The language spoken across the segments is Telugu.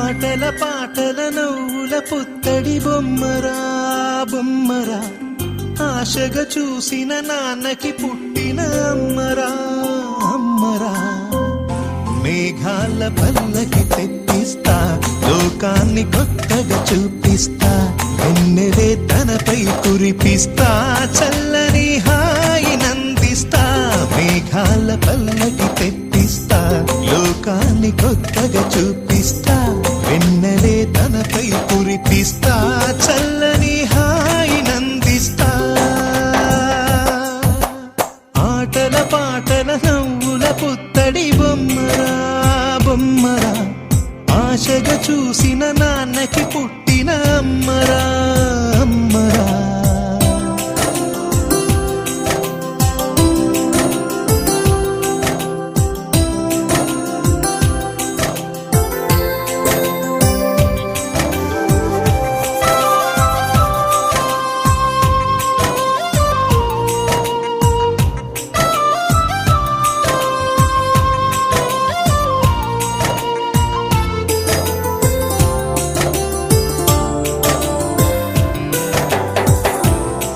ఆటల పాటల నవ్వుల పుత్తడి బొమ్మరా బొమ్మరా, ఆశగా చూసిన నాన్నకి పుట్టిన అమ్మరా అమ్మరా. మేఘాల పల్లకి తెప్పిస్తా, లోకాన్ని కొత్తగా చూపిస్తా, వెన్నెలే తనపై కురిపిస్తా, చల్లని హాయి నందిస్తా. మేఘాల పల్లకి తెప్పిస్తా, లోకాన్ని కొత్తగా చూపిస్తా, వెన్నెలే తనపై కురిపిస్తా, చల్లని హాయి నందిస్తా. ఆటల పాటల నవ్వుల పుత్తడి బొమ్మరా బొమ్మరా, ఆశగా చూసిన నాన్నకి పుట్టిన అమ్మరా అమ్మరా.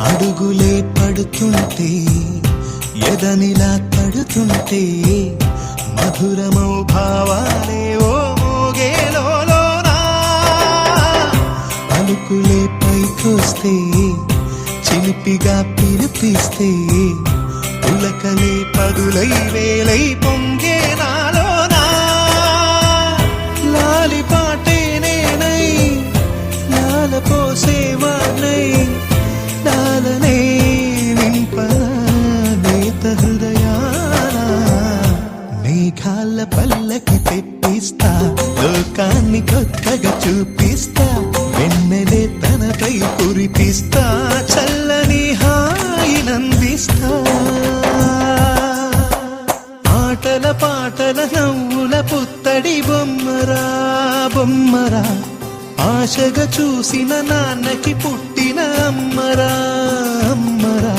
అడుగులే పడుతుంటే, ఎదనిలా తడుతుంటే, మధురమౌ భావాలే ఓ మోగేలోనా. పలుకులే పైకొస్తే, చిలిపిగా పిలిపిస్తే, పులకలే పదులై వేలై పొంగే నాలోనా. లాలి పాటే నేనై, లాల పోసేవాణ్ణై, లాలనే నింపనా నేత హృదయాన. మేఘాల పల్లకి తెప్పిస్తా, లోకాన్ని కొత్తగా చూపిస్తా, వెన్నెలే తనపై కురిపిస్తా, చల్లని హాయి నందిస్తా. ఆటల పాటల నవ్వుల పుత్తడి బొమ్మరా బొమ్మరా, ఆశగా చూసిన నాన్నకి పుట్టిన అమ్మరా అమ్మరా.